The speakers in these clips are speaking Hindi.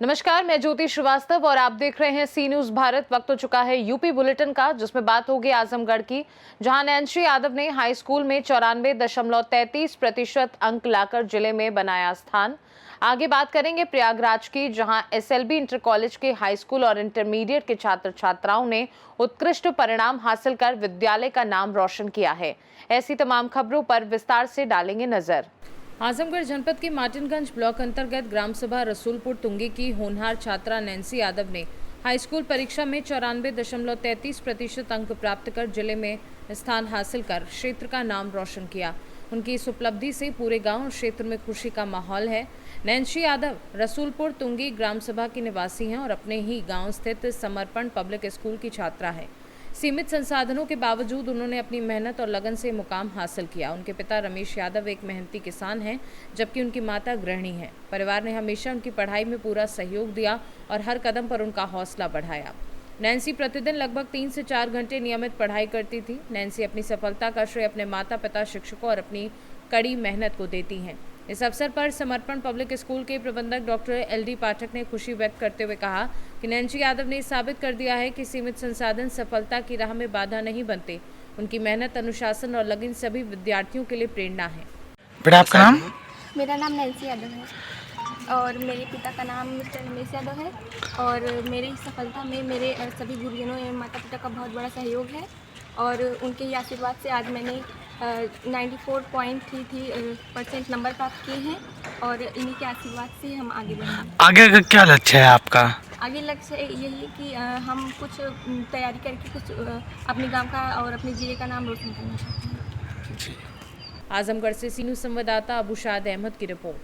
नमस्कार, मैं ज्योति श्रीवास्तव और आप देख रहे हैं सी न्यूज भारत। वक्त हो चुका है यूपी बुलेटिन का, जिसमें बात होगी आजमगढ़ की, जहां नैन्सी यादव ने हाई स्कूल में 94.33% अंक लाकर जिले में बनाया स्थान। आगे बात करेंगे प्रयागराज की, जहां एसएलबी इंटर कॉलेज के हाई स्कूल और इंटरमीडिएट के छात्र छात्राओं ने उत्कृष्ट परिणाम हासिल कर विद्यालय का नाम रोशन किया है। ऐसी तमाम खबरों पर विस्तार से डालेंगे नजर। आजमगढ़ जनपद के मार्टिनगंज ब्लॉक अंतर्गत ग्राम सभा रसूलपुर तुंगी की होनहार छात्रा नैन्सी यादव ने हाई स्कूल परीक्षा में 94.33% अंक प्राप्त कर जिले में स्थान हासिल कर क्षेत्र का नाम रोशन किया। उनकी इस उपलब्धि से पूरे गांव और क्षेत्र में खुशी का माहौल है। नैन्सी यादव रसूलपुर तुंगी ग्राम सभा की निवासी हैं और अपने ही गांव स्थित समर्पण पब्लिक स्कूल की छात्रा है। सीमित संसाधनों के बावजूद उन्होंने अपनी मेहनत और लगन से मुकाम हासिल किया। उनके पिता रमेश यादव एक मेहनती किसान हैं, जबकि उनकी माता गृहिणी हैं। परिवार ने हमेशा उनकी पढ़ाई में पूरा सहयोग दिया और हर कदम पर उनका हौसला बढ़ाया। नैन्सी प्रतिदिन लगभग 3 से 4 घंटे नियमित पढ़ाई करती थी। नैन्सी अपनी सफलता का श्रेय अपने माता पिता, शिक्षकों और अपनी कड़ी मेहनत को देती हैं। इस अवसर पर समर्पण पब्लिक स्कूल के प्रबंधक डॉक्टर एलडी पाठक ने खुशी व्यक्त करते हुए कहा कि नैन्सी यादव ने साबित कर दिया है कि सीमित संसाधन सफलता की राह में बाधा नहीं बनते। उनकी मेहनत, अनुशासन और लगन सभी विद्यार्थियों के लिए प्रेरणा है। बेटा, आपका नाम? मेरा नाम नैन्सी यादव है और मेरे पिता का नाम मिस्टर रमेश यादव है और मेरी सफलता में मेरे सभी गुरुजनों एवं माता पिता का बहुत बड़ा सहयोग है और उनके ही आशीर्वाद से आज मैंने 94.33% नंबर प्राप्त किए हैं और इन्हीं के आशीर्वाद से हम आगे बढ़ेंगे। आगे का क्या लक्ष्य है आपका? आगे लक्ष्य यही है कि हम कुछ तैयारी करके कुछ अपने गांव का और अपने जिले का नाम रोशन करना चाहते हैं। आजमगढ़ से सी न्यूज संवाददाता अबुशाद अहमद की रिपोर्ट।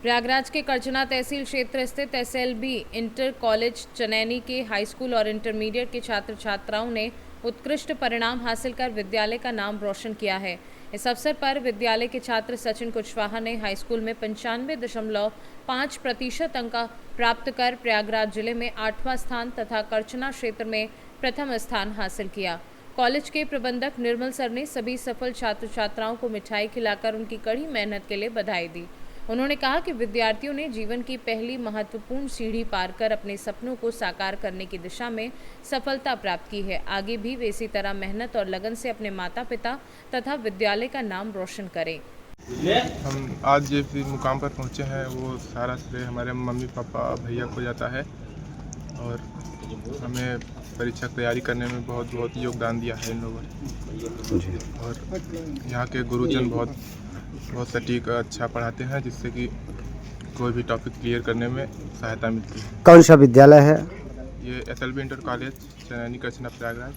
प्रयागराज के करचना तहसील क्षेत्र स्थित एसएलबी इंटर कॉलेज चनैनी के हाई स्कूल और इंटरमीडिएट के छात्र छात्राओं ने उत्कृष्ट परिणाम हासिल कर विद्यालय का नाम रोशन किया है। इस अवसर पर विद्यालय के छात्र सचिन कुशवाहा ने हाई स्कूल में 95.5% अंक प्राप्त कर प्रयागराज जिले में 8वां स्थान तथा करचना क्षेत्र में प्रथम स्थान हासिल किया। कॉलेज के प्रबंधक निर्मल सर ने सभी सफल छात्र छात्राओं को मिठाई खिलाकर उनकी कड़ी मेहनत के लिए बधाई दी। उन्होंने कहा कि विद्यार्थियों ने जीवन की पहली महत्वपूर्ण सीढ़ी पार कर अपने सपनों को साकार करने की दिशा में सफलता प्राप्त की है। आगे भी वे इसी तरह मेहनत और लगन से अपने माता पिता तथा विद्यालय का नाम रोशन करें। हम आज जिस भी मुकाम पर पहुँचे हैं वो सारा श्रेय हमारे मम्मी पापा भैया को जाता है और हमें परीक्षा तैयारी करने में बहुत योगदान दिया है इन लोगों ने और यहाँ के गुरुजन बहुत सटीक अच्छा पढ़ाते हैं, जिससे कि कोई भी टॉपिक क्लियर करने में सहायता मिलती है। कौन सा विद्यालय है? ये SLB inter college Chanaini Karchana Prayagraj,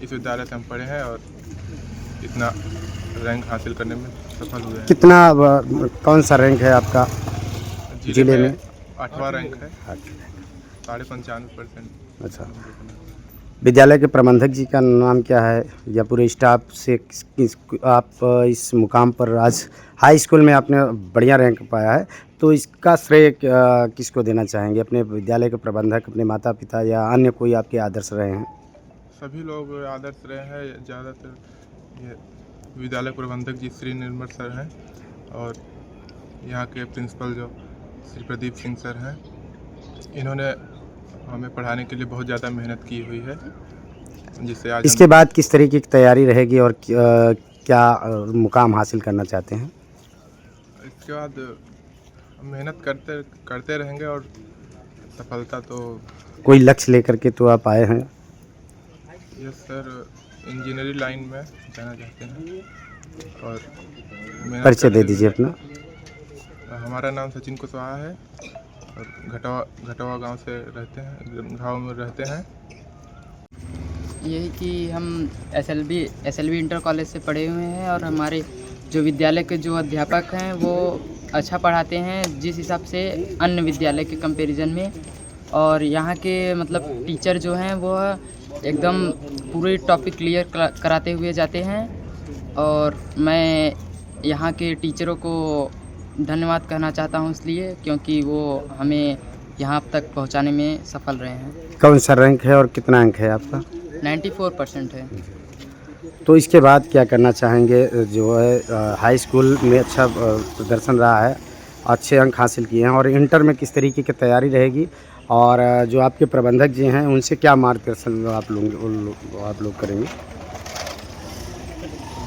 इस विद्यालय से हम पढ़े हैं और इतना रैंक हासिल करने में सफल हुए हैं। कितना कौन सा रैंक है आपका जिले में? 8वां रैंक है, 95%। अच्छा, विद्यालय के प्रबंधक जी का नाम क्या है या पूरे स्टाफ से आप इस मुकाम पर आज हाई स्कूल में आपने बढ़िया रैंक पाया है, तो इसका श्रेय किसको देना चाहेंगे? अपने विद्यालय के प्रबंधक, अपने माता पिता या अन्य कोई आपके आदर्श रहे हैं? सभी लोग आदर्श रहे हैं। ज़्यादातर ये विद्यालय प्रबंधक जी श्री निर्मल सर हैं और यहाँ के प्रिंसिपल जो श्री प्रदीप सिंह सर हैं, इन्होंने हमें पढ़ाने के लिए बहुत ज़्यादा मेहनत की हुई है, जिससे आज इसके बाद किस तरीके की तैयारी रहेगी और क्या मुकाम हासिल करना चाहते हैं? इसके बाद मेहनत करते रहेंगे और सफलता तो कोई लक्ष्य लेकर के तो आप आए हैं? यस सर, इंजीनियरिंग लाइन में जाना चाहते हैं और परिचय दे दीजिए अपना। हमारा नाम सचिन कुशवाहा है और घटवा गांव से रहते हैं, गाँव में रहते हैं। यही कि हम एसएलबी इंटर कॉलेज से पढ़े हुए हैं और हमारे जो विद्यालय के जो अध्यापक हैं वो अच्छा पढ़ाते हैं जिस हिसाब से अन्य विद्यालय के कंपैरिजन में, और यहाँ के मतलब टीचर जो हैं वो एकदम पूरे टॉपिक क्लियर कराते हुए जाते हैं और मैं यहाँ के टीचरों को धन्यवाद कहना चाहता हूँ इसलिए क्योंकि वो हमें यहाँ तक पहुँचाने में सफल रहे हैं। कौन सा रैंक है और कितना अंक है आपका? 94% है। तो इसके बाद क्या करना चाहेंगे? जो है हाई स्कूल में अच्छा प्रदर्शन रहा है, अच्छे अंक हासिल किए हैं, और इंटर में किस तरीके की तैयारी रहेगी, और जो आपके प्रबंधक जी हैं उनसे क्या मार्गदर्शन आप लोग करेंगे?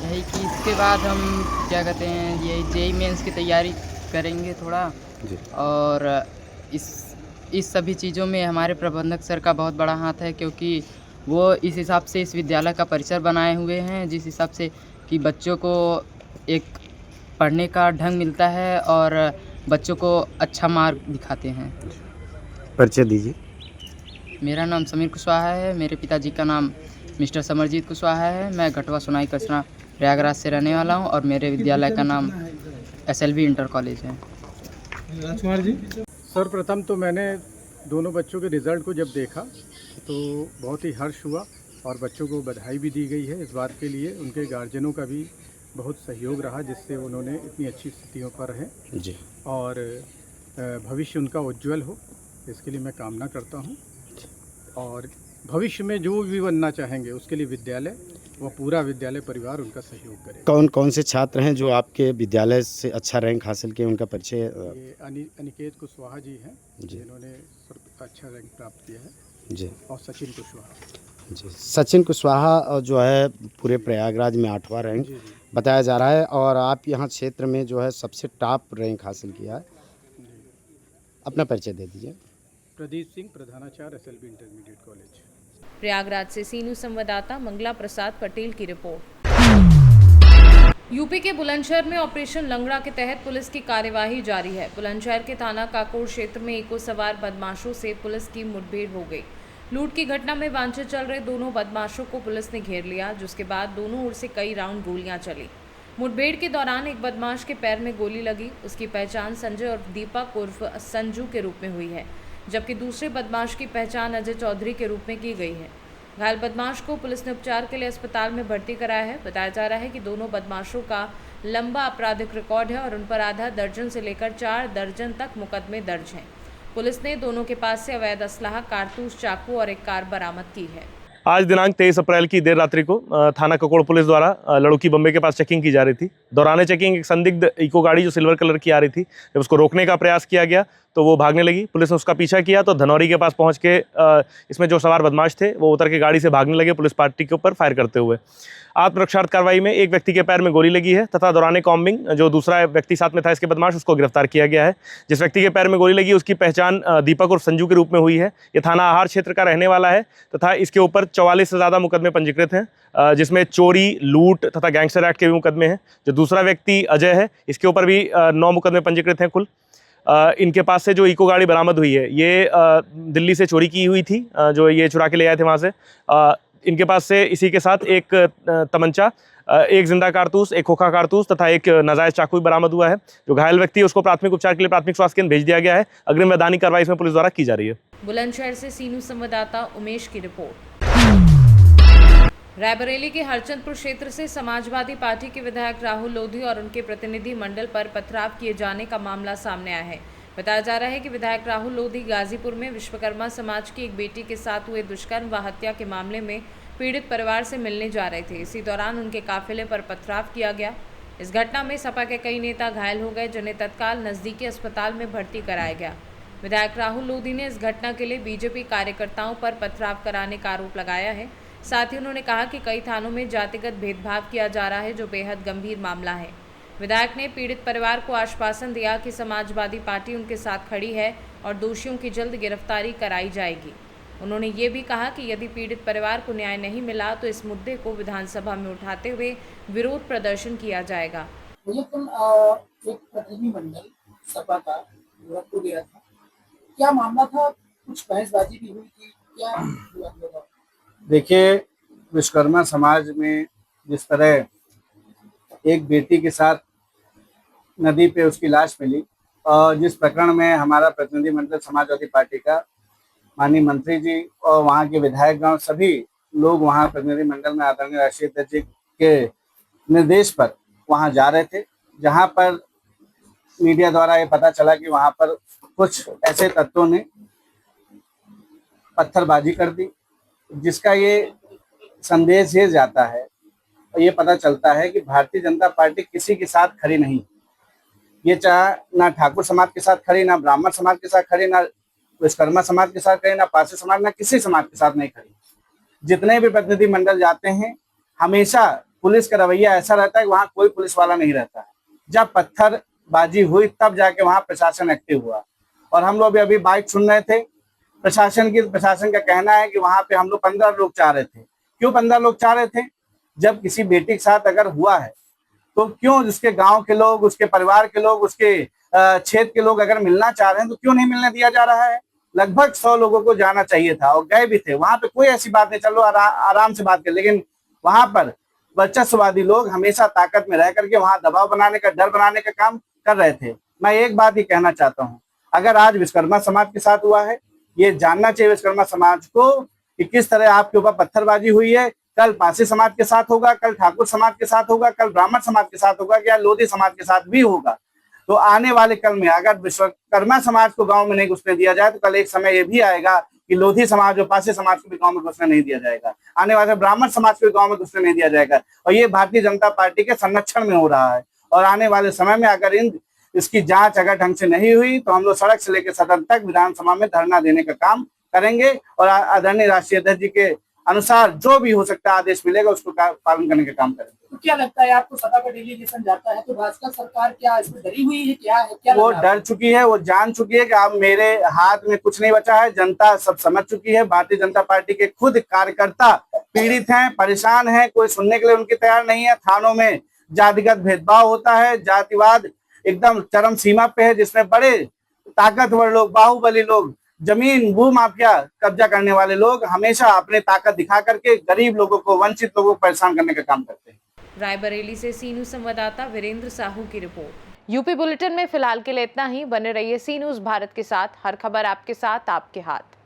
यही कि इसके बाद हम क्या कहते हैं, ये जेई मेंस की तैयारी करेंगे थोड़ा। जी। और इस सभी चीज़ों में हमारे प्रबंधक सर का बहुत बड़ा हाथ है, क्योंकि वो इस हिसाब से इस विद्यालय का परिसर बनाए हुए हैं जिस हिसाब से कि बच्चों को एक पढ़ने का ढंग मिलता है और बच्चों को अच्छा मार्ग दिखाते हैं। परिचय दीजिए। मेरा नाम समीर कुशवाहा है, मेरे पिताजी का नाम मिस्टर समरजीत कुशवाहा है। मैं गटवा सोनाई कसना प्रयागराज से रहने वाला हूँ और मेरे विद्यालय का नाम एसएलवी इंटर कॉलेज है। राजकुमार जी। सर्वप्रथम तो मैंने दोनों बच्चों के रिज़ल्ट को जब देखा तो बहुत ही हर्ष हुआ, और बच्चों को बधाई भी दी गई है। इस बात के लिए उनके गार्जियनों का भी बहुत सहयोग रहा, जिससे उन्होंने इतनी अच्छी स्थितियों पर रहें जी। और भविष्य उनका उज्जवल हो, इसके लिए मैं कामना करता हूँ। और भविष्य में जो भी बनना चाहेंगे उसके लिए विद्यालय व पूरा विद्यालय परिवार उनका सहयोग करेगा। कौन कौन से छात्र हैं जो आपके विद्यालय से अच्छा रैंक हासिल किए, उनका परिचय? ये अनिकेत कुशवाहा जी हैं, जी। जिन्होंने अच्छा रैंक प्राप्त किया है, जी। और सचिन कुशवाहा। जी। सचिन कुशवाहा जो है पूरे प्रयागराज में 8वां रैंक जी जी बताया जा रहा है, और आप यहाँ क्षेत्र में जो है सबसे टॉप रैंक हासिल किया है। जी। अपना परिचय दे दीजिए। प्रदीप सिंह, प्रधानाचार्य एसएलबी इंटरमीडिएट कॉलेज। प्रयागराज से सी न्यूज़ संवाददाता मंगला प्रसाद पटेल की रिपोर्ट। यूपी के बुलंदशहर में ऑपरेशन लंगड़ा के तहत पुलिस की कार्यवाही जारी है। बुलंदशहर के थाना काकोड़ क्षेत्र में इको सवार बदमाशों से पुलिस की मुठभेड़ हो गई। लूट की घटना में वांछित चल रहे दोनों बदमाशों को पुलिस ने घेर लिया, जिसके बाद दोनों ओर से कई राउंड गोलियां चली। मुठभेड़ के दौरान एक बदमाश के पैर में गोली लगी। उसकी पहचान संजय और दीपक उर्फ संजू के रूप में हुई है, जबकि दूसरे बदमाश की पहचान अजय चौधरी के रूप में की गई है। घायल बदमाश को पुलिस ने उपचार के लिए अस्पताल में भर्ती कराया है। बताया जा रहा है कि दोनों बदमाशों का लंबा आपराधिक रिकॉर्ड है और उन पर आधा दर्जन से लेकर 4 दर्जन तक मुकदमे दर्ज हैं। पुलिस ने दोनों के पास से अवैध असलाह, कारतूस, चाकू और एक कार बरामद की है। आज दिनांक 23 अप्रैल की देर रात्रि को थाना ककोड़ पुलिस द्वारा लड़की बम्बे के पास चेकिंग की जा रही थी। दौरान चेकिंग एक संदिग्ध इको गाड़ी जो सिल्वर कलर की आ रही थी, जब उसको रोकने का प्रयास किया गया तो वो भागने लगी। पुलिस ने उसका पीछा किया तो धनौरी के पास पहुंच के इसमें जो सवार बदमाश थे वो उतर के गाड़ी से भागने लगे, पुलिस पार्टी के ऊपर फायर करते हुए। आत्मरक्षार्थ कार्रवाई में एक व्यक्ति के पैर में गोली लगी है तथा दौरान कॉम्बिंग जो दूसरा व्यक्ति साथ में था इसके बदमाश, उसको गिरफ्तार किया गया है। जिस व्यक्ति के पैर में गोली लगी उसकी पहचान दीपक और संजू के रूप में हुई है। ये थाना आहार क्षेत्र का रहने वाला है तथा इसके ऊपर 44 से ज़्यादा मुकदमे पंजीकृत हैं, जिसमें चोरी, लूट तथा गैंगस्टर एक्ट के भी मुकदमे हैं। जो दूसरा व्यक्ति अजय है इसके ऊपर भी 9 मुकदमे पंजीकृत हैं कुल। इनके पास से जो इको गाड़ी बरामद हुई है ये दिल्ली से चोरी की हुई थी, जो ये चुरा के ले आए थे वहाँ से। इनके पास से इसी के साथ एक तमंचा, एक जिंदा कारतूस, एक खोखा कारतूस तथा एक नाजायज चाकू बरामद हुआ है। जो घायल व्यक्ति है उसको प्राथमिक उपचार के लिए प्राथमिक स्वास्थ्य केंद्र भेज दिया गया है। अग्रिम वैधानिक कार्रवाई इसमें पुलिस द्वारा की जा रही है। बुलंदशहर से सी न्यूज़ संवाददाता उमेश की रिपोर्ट। रायबरेली के हरचंदपुर क्षेत्र से समाजवादी पार्टी के विधायक राहुल लोधी और उनके प्रतिनिधि मंडल पर पथराव किए जाने का मामला सामने आया है। बताया जा रहा है कि विधायक राहुल लोधी गाजीपुर में विश्वकर्मा समाज की एक बेटी के साथ हुए दुष्कर्म व हत्या के मामले में पीड़ित परिवार से मिलने जा रहे थे। इसी दौरान उनके काफिले पर पथराव किया गया। इस घटना में सपा के कई नेता घायल हो गए, जिन्हें तत्काल नजदीकी अस्पताल में भर्ती कराया गया। विधायक राहुल लोधी ने इस घटना के लिए बीजेपी कार्यकर्ताओं पर पथराव कराने का आरोप लगाया है। साथ ही उन्होंने कहा कि कई थानों में जातिगत भेदभाव किया जा रहा है, जो बेहद गंभीर मामला है। विधायक ने पीड़ित परिवार को आश्वासन दिया कि समाजवादी पार्टी उनके साथ खड़ी है और दोषियों की जल्द गिरफ्तारी कराई जाएगी। उन्होंने ये भी कहा कि यदि पीड़ित परिवार को न्याय नहीं मिला तो इस मुद्दे को विधानसभा में उठाते हुए विरोध प्रदर्शन किया जाएगा। लेकिन एक प्रतिनिधिमंडल सपा का गोरखपुर गया था, क्या मामला था? कुछ बहसबाजी भी हुई थी, क्या हुआ? देखिए, विश्वकर्मा समाज में जिस तरह एक बेटी के साथ नदी पे उसकी लाश मिली, और जिस प्रकरण में हमारा प्रतिनिधिमंडल समाजवादी पार्टी का माननीय मंत्री जी और वहाँ के विधायकगण सभी लोग वहाँ प्रतिनिधिमंडल में आदरणीय राष्ट्रीय अध्यक्ष जी के निर्देश पर वहाँ जा रहे थे, जहाँ पर मीडिया द्वारा ये पता चला कि वहाँ पर कुछ ऐसे तत्वों ने पत्थरबाजी कर दी, जिसका ये संदेश ये जाता है ये पता चलता है कि भारतीय जनता पार्टी किसी के साथ खड़ी नहीं। ये चाहे ना ठाकुर समाज के साथ खड़ी, ना ब्राह्मण समाज के साथ खड़ी, ना विश्वकर्मा समाज के साथ खड़ी, ना पारसी समाज, ना किसी समाज के साथ नहीं खड़ी। जितने भी प्रतिनिधि मंडल जाते हैं हमेशा पुलिस का रवैया ऐसा रहता है कि वहाँ कोई पुलिस वाला नहीं रहता है। जब पत्थरबाजी हुई तब जाके वहाँ प्रशासन एक्टिव हुआ। और हम लोग अभी बाइट सुन रहे थे, प्रशासन का कहना है कि वहाँ पे हम लोग 15 लोग चाह रहे थे। क्यों 15 लोग चाह रहे थे? जब किसी बेटी के साथ अगर हुआ है तो क्यों उसके गांव के लोग, उसके परिवार के लोग, उसके क्षेत्र के लोग अगर मिलना चाह रहे हैं तो क्यों नहीं मिलने दिया जा रहा है? लगभग 100 लोगों को जाना चाहिए था और गए भी थे। वहां पे कोई ऐसी बात नहीं, चलो आराम से बात कर, लेकिन वहां पर वर्चस्ववादी लोग हमेशा ताकत में रह करके वहां दबाव बनाने का, डर बनाने का काम कर रहे थे। मैं एक बात ही कहना चाहता हूँ, अगर आज विश्वकर्मा समाज के साथ हुआ है, ये जानना चाहिए विश्वकर्मा समाज को कि किस तरह आपके ऊपर पत्थरबाजी हुई है। कल पारसी समाज के साथ होगा, कल ठाकुर समाज के साथ होगा, कल ब्राह्मण समाज के साथ होगा, या लोधी समाज के साथ भी होगा। तो आने वाले कल में अगर विश्वकर्मा समाज को गांव में नहीं घुसने दिया जाए तो कल एक समय ये भी आएगा कि लोधी समाज और पारसी समाज को भी गांव में घुसने नहीं दिया जाएगा। आने वाले ब्राह्मण समाज को भी गांव में घुसने नहीं दिया जाएगा। और ये भारतीय जनता पार्टी के संरक्षण में हो रहा है। और आने वाले समय में अगर इसकी जांच अगर ढंग से नहीं हुई तो हम लोग सड़क से लेकर सदन तक विधानसभा में धरना देने का काम करेंगे और आदरणीय राष्ट्रीय अध्यक्ष जी के अनुसार जो भी हो सकता है आदेश मिलेगा उसको पालन करने का काम करेंगे। तो क्या लगता है आपको, सभा का डेलीगेशन जाता है तो भाजपा सरकार क्या इसमें डरी हुई है, क्या है, क्या वो डर चुकी है, वो जान चुकी है कि अब मेरे हाथ में कुछ नहीं बचा है। जनता सब समझ चुकी है। भारतीय जनता पार्टी के खुद कार्यकर्ता पीड़ित हैं, परेशान हैं, कोई सुनने के लिए उनकी तैयार नहीं है। थानों में जातिगत भेदभाव होता है, जातिवाद एकदम चरम सीमा पे है, जिसमें बड़े ताकतवर लोग, बाहुबली लोग, जमीन भू माफिया कब्जा करने वाले लोग हमेशा अपने ताकत दिखा करके गरीब लोगों को, वंचित लोगों को परेशान करने का काम करते हैं। रायबरेली से सी न्यूज संवाददाता वीरेंद्र साहू की रिपोर्ट। यूपी बुलेटिन में फिलहाल के लिए इतना ही। बने रहिए सी न्यूज भारत के साथ। हर खबर आपके साथ, आपके हाथ।